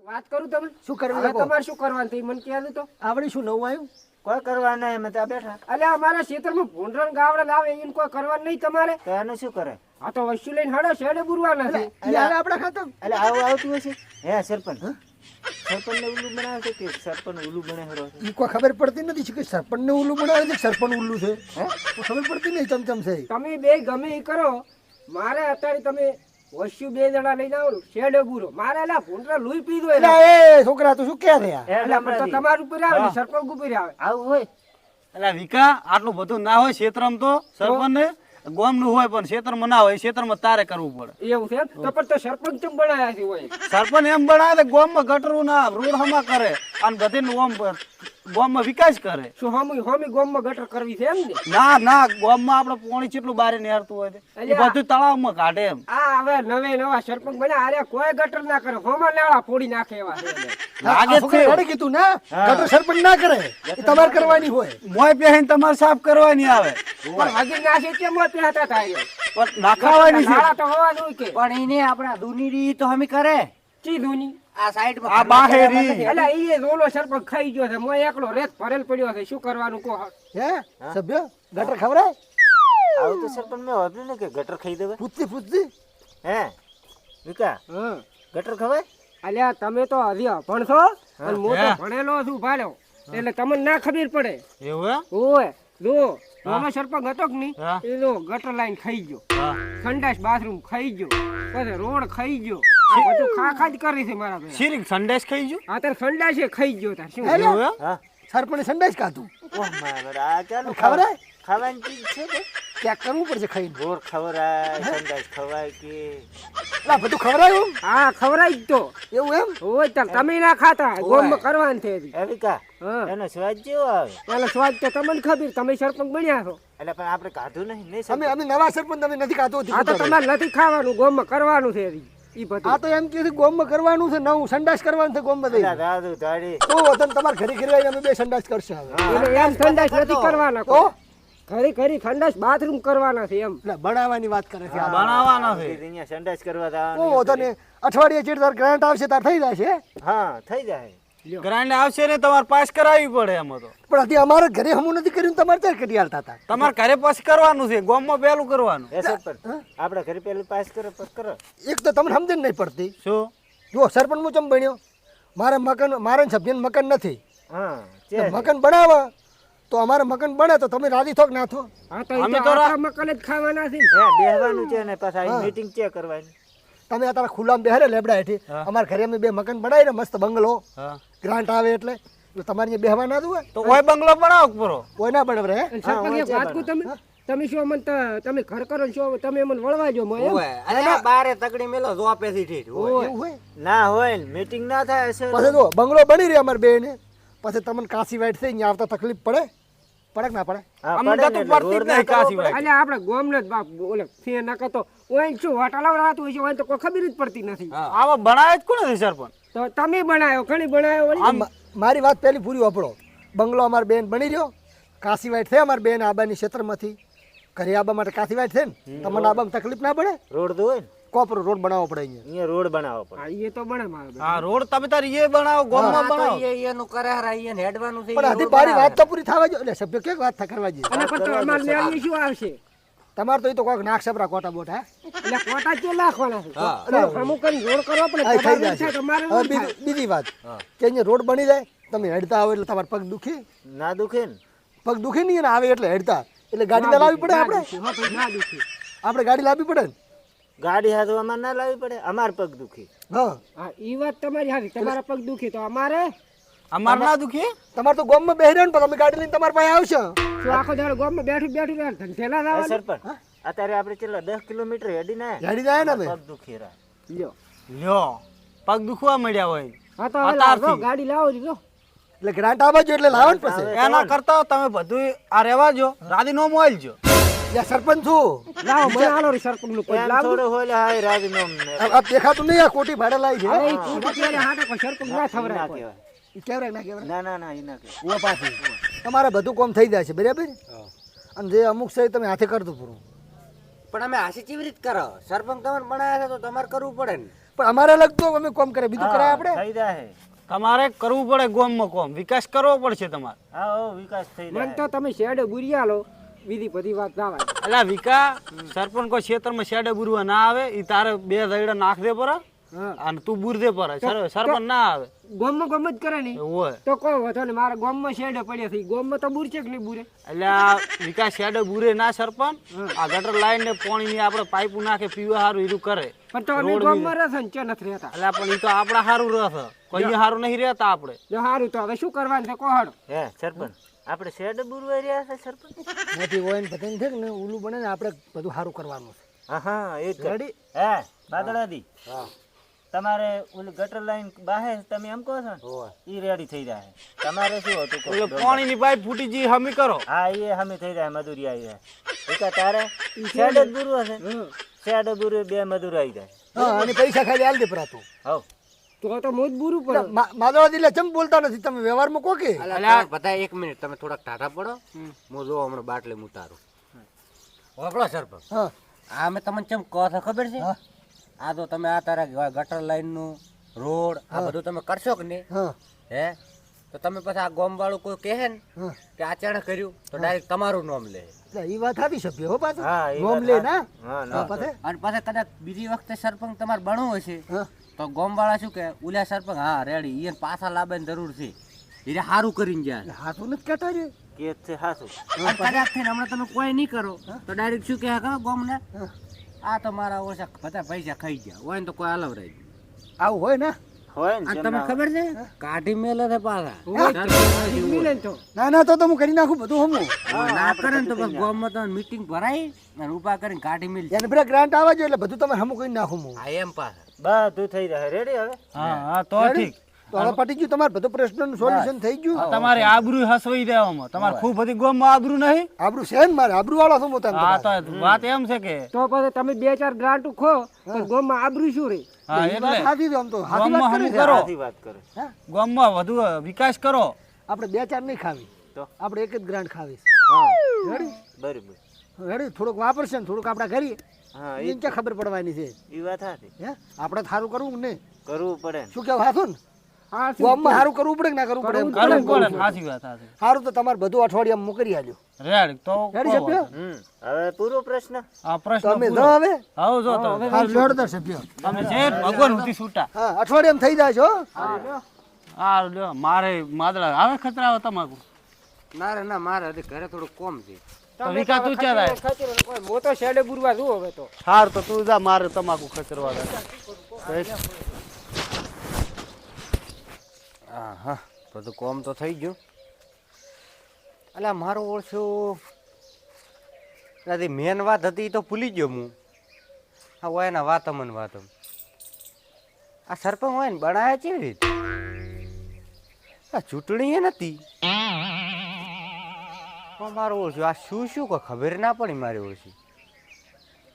વાત કરું તમે શું કરવું હવે તમારે શું કરવાનું તે મને કહેજો તો આવડી શું નવું આવ્યું? કોઈ કરવા નહીં, અમે ત્યાં બેઠા. અલ્યા અમારા ક્ષેત્રમાં ભૂંડરણ ગાવડા લાવે એને કોઈ કરવાનું નહીં તમારે. તો એનું શું કરે? આ તો વસ્તુ લઈને હડો શેડે બુરવાના છે. ઈ આવે આપણા ખાતર? એટલે આવું આવતું હશે. હે સરપંચ, સરપંચ ને ઉલ્લુ બનાવે છે કે સરપંચ ઉલ્લુ બનાવેલો છે? ઈ કોઈ ખબર પડતી નથી કે સરપંચને ઉલ્લુ બનાવે છે કે સરપંચ ઉલ્લુ છે. કોઈ ખબર પડતી નહીં ચમચમ છે. તમે બે ગમે એ કરો, મારે અત્યારે તમે વસ્તુ બે જણા લઈને આવો શેડે બુરો. મારે એલા ભૂંડરા લોહી પીધો એટલે એ છોકરા તું શું કહે છે યાર? એટલે પણ તો તમારું ઉપર આવે ને સરપંચ ઉપર આવે. આવું હોય એટલે વિકા આટલું બધું ના હોય ક્ષેત્રમાં તો સરપંચ ને ગોમ નું હોય પણ ક્ષેત્રમાં ના હોય, ક્ષેત્રમાં તારે કરવું પડે. એવું છે તો પણ તો સરપંચ ચમ બનાવ્યા છે હોય. સરપંચ એમ બનાવે ગોમ માં ગટરું ના રોડ હમા કરે અને ગધી નું ગોમ માં વિકાસ કરે. શું હોમી ગોમમાં ગટર કરવી છે એમ ને? ના ગોમ માં આપડે પાણી કેટલું બારે નેરતું હોય છે એ બધું તળાવમાં કાઢે એમ. આ હવે નવા સરપંચ બન્યા, અરે કોઈ ગટર ના કરે, હોમાં નાળા ફોડી નાખે એવા છે. લાગે આ છે છોકરા રડી કીધું ના ગટર સરપંચ ના કરે, એ તમારે કરવાની હોય. મોય પહેરીને તમારે સાફ કરવાની આવે પણ હજી નાશે કેમ પહેતા થાય પણ નાખાવાની છે. નાળા તો હોવાનું હોય કે પણ એને આપણા દુની તો હમી કરે. ચીધુની આ સાઈડ આ બાહેરી એટલે ઈ રોલો સરપંચ ખાઈ ગયો છે, મોય એકલો રેત ભરેલ પડ્યો છે, શું કરવાનું કહો? હે સભ્ય ગટર ખવડાય? આવું તો સરપંચ મેં વાપર્યું ને કે ગટર ખાઈ દેવા. પૂછતી હે વિકા, હા ગટર ખવાય? અલ્યા તમે તો હજી ભણશો અને હું તો ભણેલો છું ભાડ્યો, એટલે તમને ના ખબર પડે. એવું હે? ઓય જો રોલો સરપંચ હતો કે નહીં, હા. એ જો ગટર લાઈન ખાઈ ગયો, હા. સંડાસ બાથરૂમ ખાઈ ગયો, પછી રોડ ખાઈ ગયો, આ બધું ખા જ કરી છે મારા ભાઈ. શીરીક સંદેશ ખાઈ ગયું. આ તાર સંડાસે ખાઈ ગયો તાર શું? એવું હે? હા. સરપંચ સંડાસ કાતું ઓહ મારા, આ ચાલો ખવડાય? ખાવાની ચીજ છે કે? ક્યાંક કરવું પડશે ખાઈને. ગોળ ખવરાય, સંદાસ ખવાય કે? એટલે બધું ખવડાયું હા ખવરાઈ જ તો. એવું એમ? ઓય તાર તમે ના ખાતા, ગોમમાં કરવાનું છે હજી. હે વિકા, હા એનો સ્વાદ જેવો આવે. પેલો સ્વાદ તો તમને ખબર, તમે સરપંચ બન્યા છો. એટલે પણ આપણે કાઢું નહીં અમે નવા સરપંચ તમે નથી ખાતો આ તો તમારે નથી ખાવાનું, ગોમમાં કરવાનું છે હજી. ઈ આ બધું તો એમ કે ગોમમાં કરવાનું છે, નવું સંડાસ કરવાનું છે ગોમમાં દઈ. દાદુ દાડી તો વતન તમારે ઘરે ઘરે આવીને અમે બે સંડાસ કરશે હવે. એટલે એમ સંડાસ નથી કરવાના તો ઘરી ઘરી સંડાસ બાથરૂમ કરવાના છે એમ. એટલે બનાવવાની વાત કરે છે આ. બનાવવાના છે. અહીંયા સંડાસ કરવા જવાનું. તો વતન અઠવાડિયે ચેડ તાર ગ્રાન્ટ આવશે તાર થઈ જશે. હા થઈ જાય. ગ્રાન્ડ આવશે ને તમારે પાસ કરાવવી પડે એમાં તો. પણ હજી અમારે ઘરે હમું નથી કર્યું, તમારે ત્યાં કરી આલતા હતા. તમારે ઘરે પાસ કરવાનું છે, ગોમમાં પહેલું કરવાનું. એ સરપંચ આપણે ઘરે પેલું પાસ કરો પાસ કરો. એક તો તમને સમજણ નહીં પડતી. શું? જો સરપંચ હું ચમ બન્યો, મારે મકાન, મારે સભ્યને મકાન નથી, હા તો મકાન બનાવે તો અમારે મકાન બને તો તમે રાજી થોક ના થો? હા તો ઈ તો આપણા મકાન જ ખાવાના છે ને. હે બેહવાનું છે ને પાછા અહીં મીટિંગ ચેક કરવાની. તમે અત્યારે ખુલ્લામાં બેહરે લેબડા હેઠી, અમારે ઘરે અમે બે મકાન બનાવીને મસ્ત બંગલો, હા. ગ્રાન્ટ આવે એટલે તમારે અહીંયા બેહવા ના દઉં તો ઓય બંગલો બનાવો પૂરો. કોઈ ના બને હે. અને સરપંચ એક વાત કહું તમે શું અમને તમે ઘર કરો ને શું તમે અમને વળવા જો મોય એમ? અરે બારે તકડી મેલો જોપેથી ઠીઠ એવું હોય. ના હોય મીટિંગ ના થાય સર. પછી જો બંગલો બની રહી અમારે બે ને, પછી તમને કાશી વાઈટ થઈ અહીંયા આવતા તકલીફ પડે પડે કે ના પડે? અમને તો પડતી જ નહીં કાશી ભાઈ. એટલે આપણે ગોમને જ બાપ ઓલે ફે ના કરતો ઓય શું હોટલ રાત હોય છે, ઓય તો કોઈ ખબર જ પડતી નથી. આવા બનાવે જ કોણ નથી સરપંચ? તો તમે બનાવ્યો, ઘણી બનાવ્યો વળી. મારી વાત પહેલી પૂરી વાપરો. બંગલો અમારે બેન બની રહ્યો, કાશી વાઈટ થઈ અમારે બેન આબાની ક્ષેત્રમાંથી ઘરે આબા માટે કાશી વાઈટ થઈ ને, તમને આબામાં તકલીફ ના પડે? રોડ દો ને કોપરો રોડ બનાવવો પડે અહીંયા. અહીંયા રોડ બનાવવો પડે. હા એ તો બને મારે હા રોડ તમે તારી એ બનાવો, ગોમમાં બનાવો. એનું કરે અહીંયા હેડવાનું છે. પણ હજી મારી વાત તો પૂરી થવા જો. એટલે સભ્ય કેવી વાત કરવા જોઈએ? અને પછી તો અમારે લેવાની શું આવશે? તમારે તો એ તો કોઈક નાક સબરા કોટા બોટા. એટલે કોટા જ લાખવાના છે. એટલે અમુક કરીને રોડ કરવો પડે. આ થઈ તમારે જશે. થાય તો મારે હવે ન થાય. બીજી વાત કે અહીંયા રોડ બની જાય, તમે હેડતા આવો એટલે તમારે પગ દુખે, ના દુખે ને. પગ દુખે નહીં ને આવે એટલે હેડતા એટલે ગાડી તો લાવવી પડે આપણે. હા ભાઈ ના દુખે. આપણે ગાડી લાવવી પડે ને. ગાડી હાથો અમારે ના લાવવી પડે, અમાર પગ દુખી. હા હા ઈ વાત તમારી સાચી, તમારા પગ દુખે તો અમારે અમાર ના દુખી. તમારે તો ગામમાં બેહી રહ્યો ને પણ તમે ગાડી લઈને તમારા પાસે આવશો. શું આખો દાડો ગામમાં બેઠું ધંધેલા લાવવાનું? સરપંચ અત્યારે આપણે ચેલા 10 કિલોમીટર હેડી ના ગાડી જાય ને અમે. પગ દુખી રહ્યા. લ્યો લ્યો પગ દુખવા મળ્યા હોય હા તો હવે લાવો, ગાડી લાવો જો. એટલે ગ્રાન્ટ આવજો એટલે લાવો ને પછી. એના કરતા તમે બધું આ રહેવા જો, રાધી નો મોબાઈલ જો. યા સરપંચ છું. લાવો મને આલો રે સરપંચનું પદ એમ લાવો. થોડું હોય હાય રાજીનામ ને આ દેખાતું નહીં, આ કોટી ભાડે લાવી છે. અરે ઈ કૂટ અત્યારે હાટે કોઈ સરપંચ ના ના થવરાય કોઈ. કહેવાય. ઈ કેવરાય ના કેવરાય? ના ના ના ઈ ના કહેવાય. ઉવા પાછી તમારે બધું કામ થઈ જાય છે બરાબર. અને જે અમુક છે એ તમે હાથે કરતું પૂરું. પણ અમે હાસી કેવી રીત કરો? સરપંચ તમને બનાવ્યા છે તો તમારે કરવું પડે ને. પણ અમારે અલગ તો અમે કોમ કરે બીજું કરાય આપણે થઈ જાય. તમારે કરવું પડે ગામમાં કોમ, વિકાસ કરવો પડશે તમારે. હા ઓ વિકાસ થઈ મને જાય. તો તમે શેડે બુરિયા લો, બીજી બધી વાત ના આવે. એટલે વિકા સરપંચ કોઈ ક્ષેત્રમાં શેડે બુરવા ના આવે, ઈ તારે 2 દઈડા નાખ દે પર હા અને તું બુર દે પર. સરપંચ ના આવે ગોમમાં ગમ જ કરે નહીં હોય. તો કોઈ વાંધો નહીં. મારા ગોમમાં શેડે પડ્યા છે, ગોમમાં તો બુર છે કે નહીં બુરે? એટલે આ વિકાસ શેડે બુરે ના સરપંચ, આ ગટર લાઈન ને પાણી ની આપણે પાઇપો નાખે પીવા હારું ઈરું કરે. પણ તો અમે ગોમમાં રહેશે ને ક્યાં નથી રહેતા. એટલે પણ ઈ તો આપડા હારું રહેશે, કોઈ હારું નહીં રહેતા આપણે. જો સારું તો હવે શું કરવાનું છે કોહાડો. હે સરપંચ આપણે શેડ બુરવાઈ રહ્યા છે સરપંચ. નથી હોય ને બધાને છે ને ઓલું બને ને આપણે બધું સારું કરવાનું છે. હા હા એ જ કર. રેડી? હે બાદળાદી તમારે ઓલી ગટર લાઈન બાહે તમે એમ કહો છો ને ઈ રેડી થઈ જાય. તમારે શું હતું કહો? એટલે પાણી ની પાઇપ ફૂટી જી હમી કરો. હા એ હમી થઈ જાય મજૂરી આવી જાય. એકા તારે શેડ જ બુરવો છે. શેડ બુરવે 2 મજૂર આવી જાય. હા અને પૈસા ખાલી આલ દે પરાતું હવ તો મોજ બુરું પડે. માદળા દિલે ચમ બોલતા નથી તમે વ્યવહારમાં કો કે અલા તમે બધા 1 મિનિટ તમે થોડાક ટાટા પડો. હું જો હમણાં બાટલી ઉતારું. વાપરો સરપંચ. હા આ મેં તમને ચમ કહો છો ખબર છે? હા. આ તો તમે આ તારા ગટર લાઈન નું રોડ આ બધું તમે કરશો કે નહીં? હા હે તો તમે પછી આ ગોમ વાળું કોઈ કહે ને હા કે આ ચાણે કર્યું તો ડાયરેક્ટ તમારું નામ લે. એટલે ઈ વાત હતી સભ્ય હો પાછું હા, ઈ નોમ વાત લે સાચી. ના હા હા પાછે અને પાછા કદાચ બીજી વખતે સરપંચ તમારે બનવું હશે હા તો ગોમ વાળા શું કે ઉલ્યા સરપંચ હા રેડી એને પાછા લાવવાની જરૂર છે એને સારું કરીને જાય. હાથું નથી કહેતા રે કે છે હાસું. અને કદાચ થઈને હમણાં તમે કોઈ નહીં કરો તો ડાયરેક્ટ શું કહે ખબર ગોમ ને હા. આ તો મારા ઓછા બધા પૈસા ખાઈ ગયા હોય ને તો કોઈ હલવરાય. આવું હોય ને હોય ને આ જેમ તમને ના- ખબર છે કાઢી મેલે છે પાછા. મિલે ને તો ના ના તો હું કરી નાખું બધું હમું ના કરે ને તો બસ ગામમાં તો મીટિંગ ભરાઈ અને ઉભા કરીને કાઢી મેલ. એને પેલા ગ્રાન્ટ આવે છે એટલે બધું તમે હમું કરી નાખું હું આ એમ પાછા બધું થઈ જાય રેડી હવે. હા હા તો ઠીક. તો હવે પટી ગયું તમારે બધું પ્રશ્નનું સોલ્યુશન થઈ ગયું તમારી આબરૂ હસવાઈ દેવામાં તમારે ખૂબ બધી ગામમાં આબરૂ નહીં. આબરૂ છે ને મારે આબરૂ વાળો છું હું તને હા તો વાત એમ છે કે તો પછી તમે 2-4 ગ્રાન્ટ ખો તો ગોમમાં આબરૂ શું રે? હા ઈ વાત એટલે સાચી છે આમ તો સાચી ગામમાં વાત કરી હમું છે. કરો, સાચી વાત કરે. ગામમાં વધુ વિકાસ કરો. આપણે 2-4 નહીં ખાવી તો? આપણે એક જ ગ્રાન્ટ ખાવી હા રેડી બરાબર. રેડી થોડુંક વાપરશે ને થોડુંક આપણે કરીએ હા એને ક્યાં ખબર પડવાની છે એ વાત સાચી. હે આપણે તો સારું કરવું ને કરવું પડે ને. શું કેવું હાથું ને હા ગામમાં સારું કરવું પડે કે ના કરવું પડે એમ કરવું પડે ને, સાચી વાત સાચી. સારું તો તમારે બધું અઠવાડિયામાં મોકલી આલ્યો રેડ તો રેડી સભ્ય હવે પૂરો પ્રશ્ન. આ પ્રશ્ન તમે પૂરો. જો હવે આવો જો તો હા લડતા સભ્ય તમે જે ભગવાન સુધી છૂટા. હા અઠવાડિયામાં થઈ જાય છો આ લ્યો, મારે માદળા આવે ખતરા આવે તમાકુ ના રે ના મારે હજી ઘરે થોડું કોમ છે. તો વિકાસ તું ક્યાં જાય? ખચરો કોઈ મોટો શેડે બુરવા જુઓ હવે તો. હાર તો તું જા, મારે તમાકુ ખચરવા દે. હા હા બધું કોમ તો થઈ ગયું. અલા મારો ઓળશો મેન વાત હતી એ તો ભૂલી ગયો હું. હા હોય ને વાતમ ને વાતમ આ સરપંચ હોય ને બનાવ્યા કેવી રીતે? આ ચૂંટણી એ નથી પણ મારો ઓળશું આ શું શું કોઈ ખબર ના પડી મારી ઓળશી.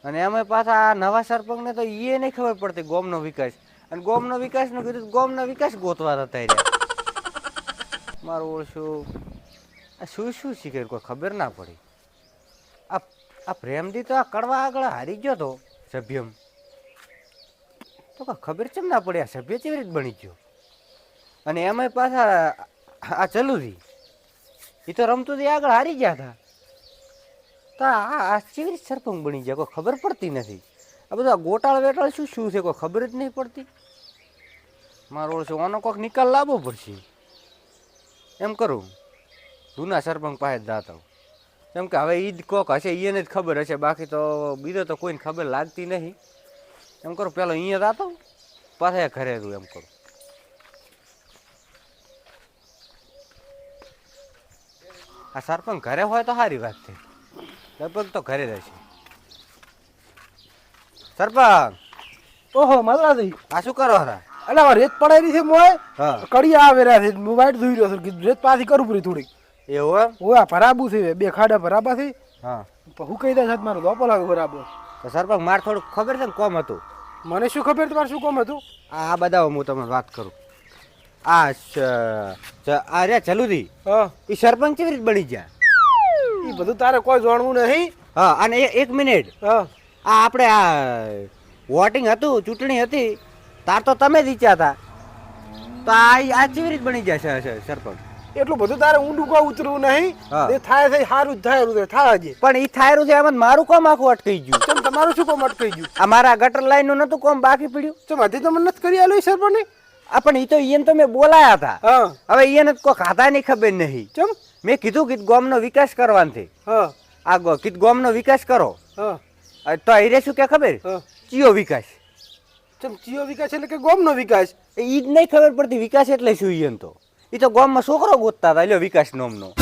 અને એમાં પાછા આ નવા સરપંચને તો એ નહીં ખબર પડતી ગામનો વિકાસ. અને ગામનો વિકાસનું કીધું તો ગામનો વિકાસ ગોતવા જતા રહ્યા. મારું ઓળશું આ શું શું શીખે કોઈ ખબર ના પડી. આ પ્રેમથી તો આ કડવા આગળ હારી ગયો તો સભ્યમ તો કોઈ ખબર કેમ ના પડી આ સભ્ય કેવી રીતે બની ગયો. અને એમાંય પાછા આ ચલુથી એ તો રમતું થી આગળ હારી ગયા હતા તો આ કેવી રીતે સરપંચ બની ગયા કોઈ ખબર પડતી નથી. આ બધા ગોટાળ વેટાળ શું શું છે કોઈ ખબર જ નહીં પડતી. મારો ઓળશું આનો કોઈક નિકાલ લાવવો પડશે. એમ કરું જૂના સરપંચ પાસે જ જાતા હું. કેમ કે હવે ઈદ કોક હશે એને જ ખબર હશે, બાકી તો બીજો તો કોઈને ખબર લાગતી નહીં. એમ કરું પેલો અહીંયા જાતો પાછા ઘરે હતું. એમ કરું આ સરપંચ ઘરે હોય તો સારી વાત છે. લગભગ તો ઘરે જ હશે. સરપંચ ઓહો મજા થઈ આ શું કરો હરા? અલા રેત પડાયેલી છે મોય હા કડી આવે રહ્યા છે મોબાઈલ જોઈ રહ્યો છું રેત પાછી કરું પૂરી થોડીક એવું એમ? ઓવા ભરાબુ છે 2 ખાડા ભરાબા છે હા હું કહી દે સાહેબ મારો દોપો લાગે બરાબર. તો સરપંચ મારે થોડુંક ખબર છે ને કોમ હતું. મને શું ખબર તમારે શું કામ હતું? આ બધા હું તમને વાત કરું. આ રે ચલુદી હા એ સરપંચ કેવી રીતે બની ગયા? એ બધું તારે કોઈ જાણવું નહીં. હા અને એક મિનિટ હા આ આપણે આ વોટિંગ હતું, ચૂંટણી હતી, તાર તો તમે જ ઈચ્છ્યા હતા, તો આ કેવી રીતે બની જશે સરપંચ? એટલું બધું તારે ઊંડું કો ઉતરવું નહીં. હા. એ થાય થાય સારું જ થાય થાય હજી. પણ ઈ થાયરું છે એમાં મારું કોમ આખું અટકી ગયું. ચમ તમારું શું કોમ અટકાઈ ગયું? આ મારા ગટર લાઈન નું નતું કોમ બાકી પડ્યું. ચમ હજી તો મને નથી કરી આલ્યું સરપંચ ને. આ પણ ઈ તો ઈયન તો મેં બોલાયા હતા. હા હવે ઈયન કોઈ ખાતાની ખબર નહીં. ચમ મેં કીધું કે ગામનો વિકાસ કરવાનો છે. હા આ કીધું ગામનો વિકાસ કરો. હા તો હીરે શું કે ખબર? હા ચિયો વિકાસ. ચમ ચિયો વિકાસ એટલે કે ગામનો વિકાસ. ઈ જ નહીં ખબર પડતી વિકાસ એટલે શું ઈયન તો. ઈ તો ગામમાં છોકરો ગોતતા હતા લ્યો વિકાસ નામનો.